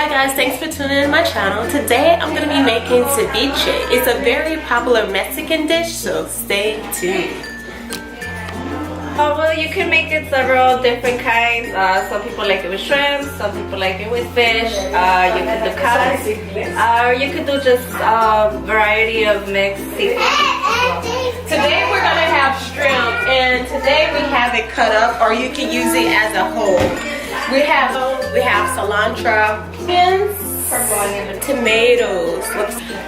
Hi guys, thanks for tuning in to my channel. Today I'm going to be making ceviche. It's a very popular Mexican dish, so stay tuned. Well, you can make it several different kinds. Some people like it with shrimp, some people like it with fish. You could do cuts, or you could do just a variety of mixed seafood. Today we're going to have shrimp, and today we have it cut up, or you can use it as a whole. We have cilantro, onions, tomatoes,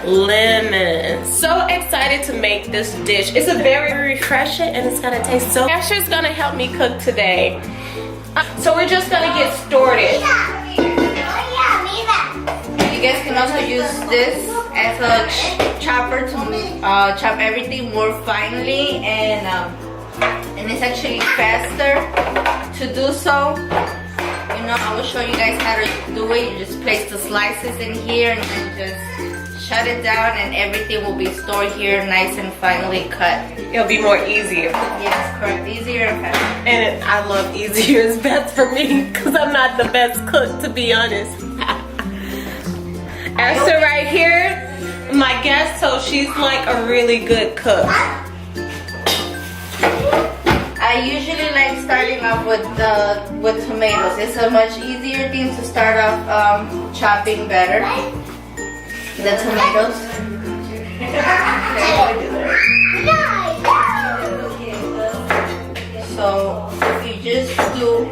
lemon. So excited to make this dish. It's a very refreshing and it's gonna taste so. Asher's gonna help me cook today. So we're just gonna get started. You guys can also use this as a chopper to chop everything more finely, and it's actually faster to do so. You know, I will show you guys how to do it. You just place the slices in here and then just shut it down, and everything will be stored here nice and finely cut. It'll be more easier. Yes, correct. Easier and faster. And I love easier is best for me because I'm not the best cook, to be honest. Esther right here, my guest, so she's like a really good cook. I usually like starting off with tomatoes. It's a much easier thing to start off chopping better. The tomatoes. So if you just do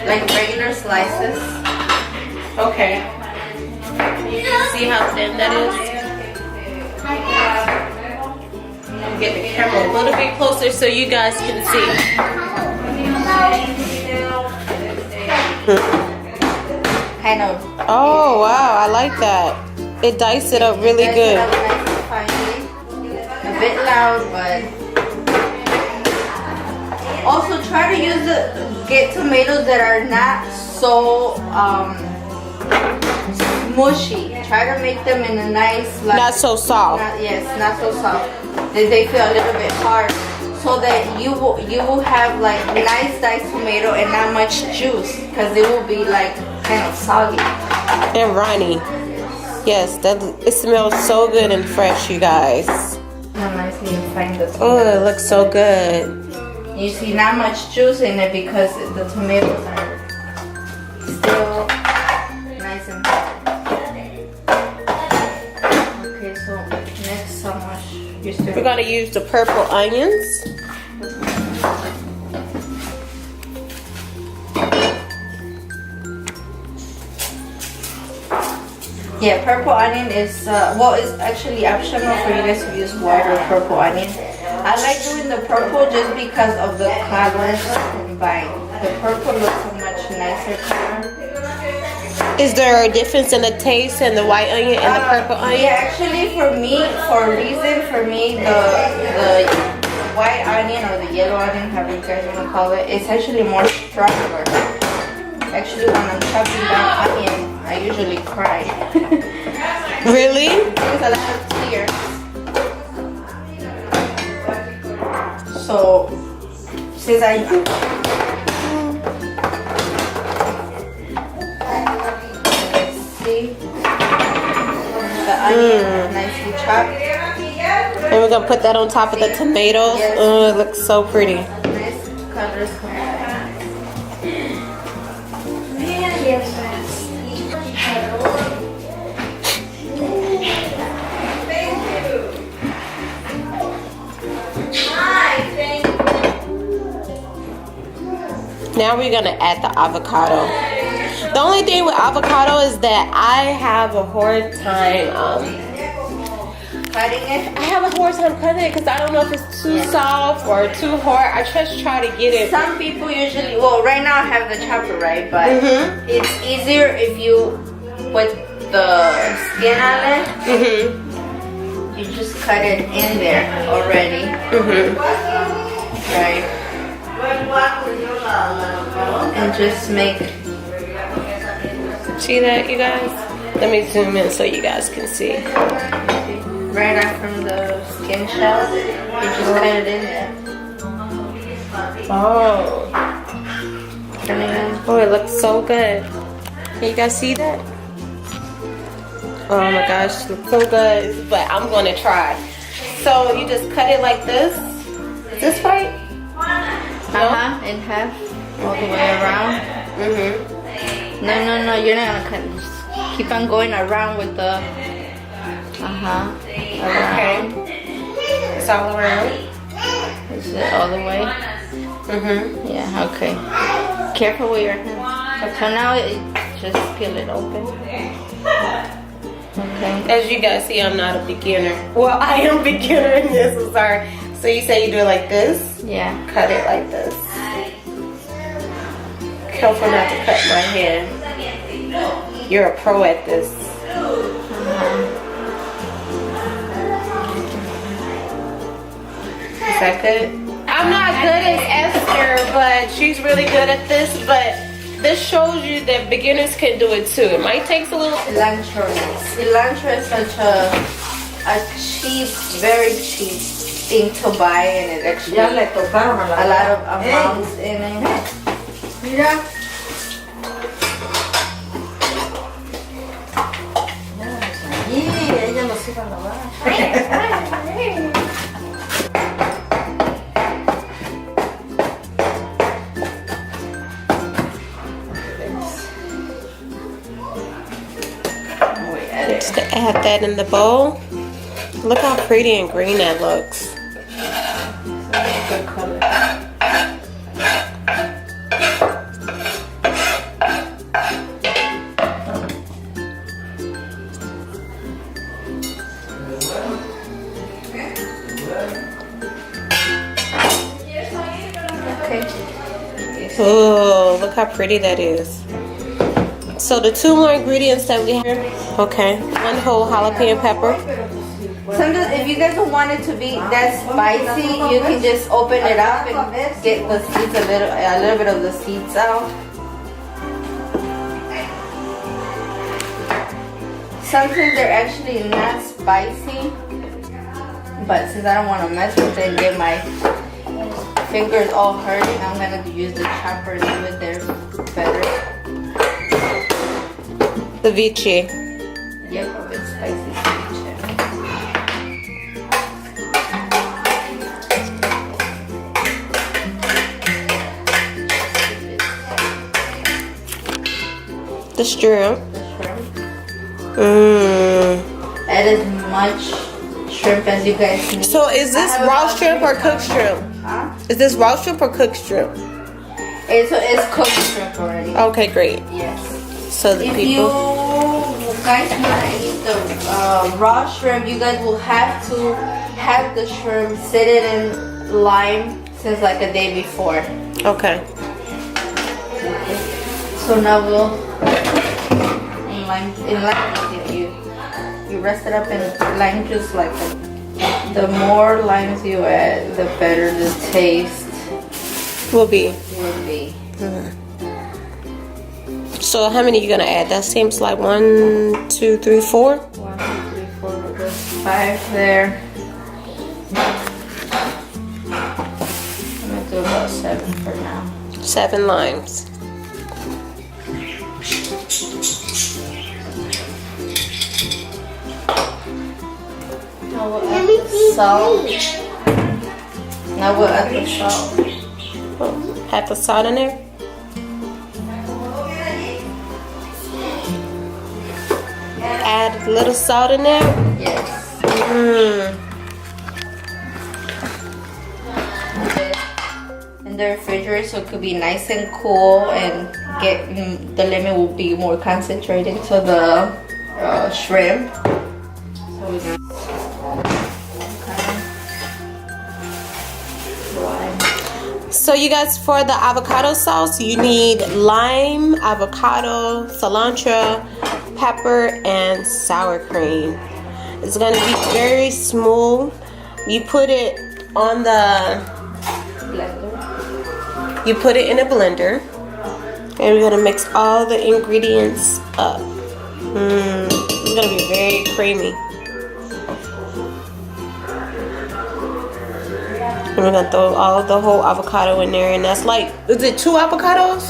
like regular slices. Okay. You can see how thin that is. Get the camera a little bit closer so you guys can see. Kind of. Oh wow, I like that. It diced it up really good. A bit loud, but also try to get tomatoes that are not so mushy. Try to make them in a nice, like, not so soft. Not so soft. They feel a little bit hard, so that you will have like nice diced tomato and not much juice, because it will be like kind of soggy and runny. Yes, it smells so good and fresh, you guys. Nicely and fine. Oh, it looks so good. You see, not much juice in it because the tomatoes are still nice and fine. Okay, so next, how much? We're gonna use the purple onions. Yeah, purple onion is well, it's actually optional for you guys to use white or purple onion. I like doing the purple just because of the colors combined. The purple looks a much nicer color. Is there a difference in the taste in the white onion and the purple onion? Yeah, actually for me, the white onion or the yellow onion, however you guys want to call it, it's actually more stronger. Actually, when I'm chopping down onion, I usually cry. Really? It's a lot of tears. So, since see the onion nicely chopped. And we're gonna put that on top of the tomatoes. Yes. Oh, it looks so pretty. Nice colors combined. Now we're gonna add the avocado. The only thing with avocado is that I have a hard time Cutting it? I have a hard time cutting it because I don't know if it's too soft or too hard. I just try to get it. Some people usually, well, right now I have the chopper, right? But it's easier if you put the skin on it. You just cut it in there already. Right? And just make. See that, you guys? Let me zoom in so you guys can see. Right out from the skin shell, you just cut it in there. Oh. Oh, it looks so good. Can you guys see that? Oh my gosh, it looks so good. But I'm gonna try. So you just cut it like this. Is this right? In half, all the way around. No, you're not gonna cut. Just keep on going around with the. Around. Okay. It's all around. Is it all the way? Yeah. Okay. Careful with your hands. So now just peel it open. Okay. As you guys see, I'm not a beginner. Well, I am a beginner in this. I'm sorry. So you say you do it like this? Yeah. Cut it like this. Careful not to cut my hand. You're a pro at this. Is that good? I'm not good as Esther, but she's really good at this. But this shows you that beginners can do it too. It might take a little. Cilantro. Cilantro is such a cheap, very cheap thing to buy, and it actually a lot of amounts in it. Mira. Ella los iba a lavar. Just to add that in the bowl. Look how pretty and green that looks. Good color. Oh, look how pretty that is. So the two more ingredients that we have. Okay, 1 whole jalapeno pepper. Sometimes if you guys don't want it to be that spicy, you can just open it up and get the seeds a little bit of the seeds out. Sometimes they're actually not spicy, but since I don't want to mess with it and get my fingers all hurting, I'm gonna use the chopper to do it there better. Ceviche. Yep, it's spicy ceviche. The shrimp. Add as much shrimp as you guys need. So is this raw shrimp or cooked shrimp? Huh? Is this raw shrimp or cooked shrimp? It's cooked shrimp already. Okay, great. Yes. So the If people. you guys want to eat the raw shrimp, you guys will have to have the shrimp sit it in lime since like a day before. Okay. So now we'll in lime you rest it up in lime juice. Like the more limes you add, the better the taste Will be. will be. So how many you gonna add? That seems like 1, 2, 3, 4. 1, 2, 3, 4. There's 5 there. I'm gonna do about 7 for now. 7 limes. Now we'll add the salt. Now we'll add the salt. Have the salt in there. Add a little salt in there. Yes. In the refrigerator, so it could be nice and cool, and get the lemon will be more concentrated to the shrimp. So we're gonna So you guys, for the avocado sauce, you need lime, avocado, cilantro, pepper, and sour cream. It's gonna be very smooth. You put it on the blender. You put it in a blender, and we're gonna mix all the ingredients up. It's gonna be very creamy. And we're gonna throw the whole avocado in there, and that's like, is it 2 avocados?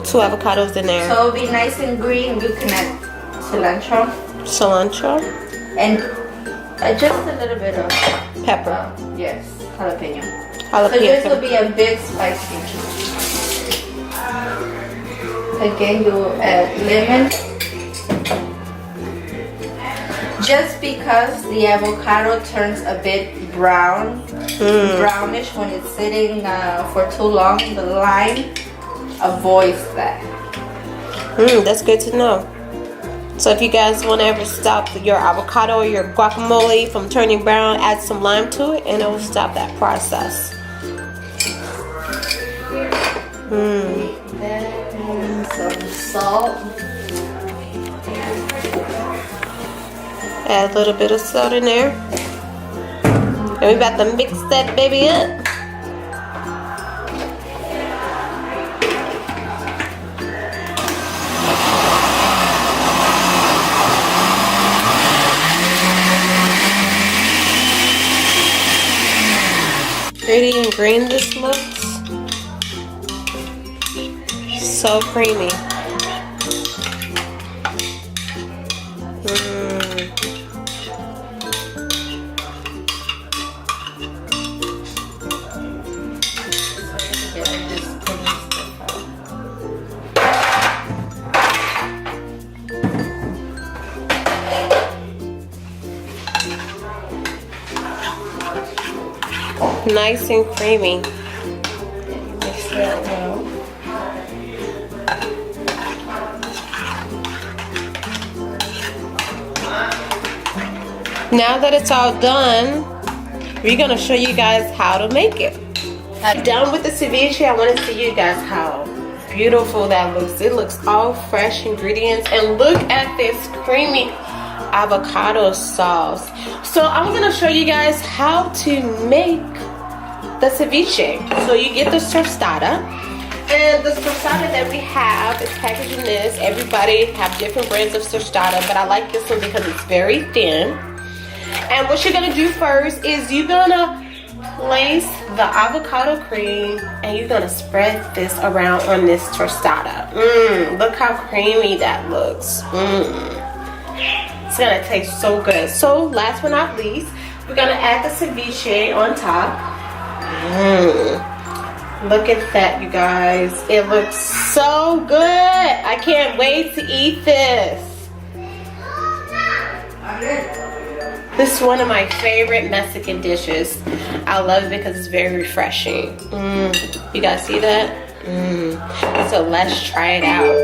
2 avocados in there. So it'll be nice and green. You can add cilantro. cilantro, and just a little bit of pepper, yes, jalapeno. So jalapeno. this will be a big spicy. Again, you add lemon. Just because the avocado turns a bit brownish when it's sitting for too long, the lime avoids that. That's good to know. So if you guys want to ever stop your avocado or your guacamole from turning brown, add some lime to it and it will stop that process. And some salt. Add a little bit of salt in there. And we about to mix that baby up. Pretty and green this looks. So creamy. Nice and creamy. Mix that well. Now that it's all done, we're gonna show you guys how to make it. Done with the ceviche, I want to see you guys how beautiful that looks. It looks all fresh ingredients, and look at this creamy avocado sauce. So I'm gonna show you guys how to make the ceviche. So you get the tostada, and the tostada that we have is packaged in this. Everybody have different brands of tostada, but I like this one because it's very thin. And what you're gonna do first is you're gonna place the avocado cream and you're gonna spread this around on this tostada. Look how creamy that looks. It's gonna taste so good. So last but not least, we're gonna add the ceviche on top. Look at that, you guys. It looks so good. I can't wait to eat this. This is one of my favorite Mexican dishes. I love it because it's very refreshing. You guys see that? So let's try it out.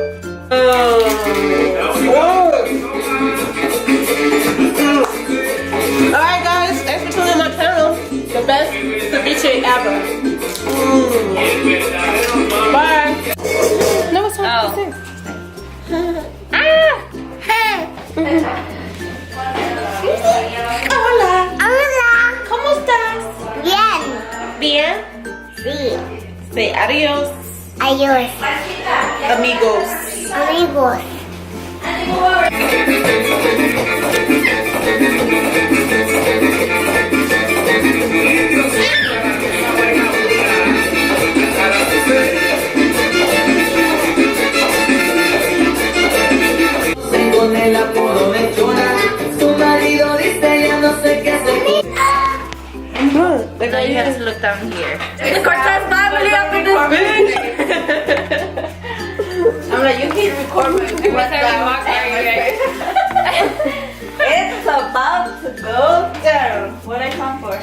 Alright guys, thanks for tuning in my channel. The best ceviche ever. Bye. No, it's not. Hola. Hola. ¿Cómo estás? Bien. Bien. Sí. Say adios, Adiós. amigos. Amigos. Con el apodo de Chona, su marido dice ya no sé qué hacer. Now you have to look down here. The Cortes family up in this bitch. I'm like, you can record my It's about to go down. What I come for?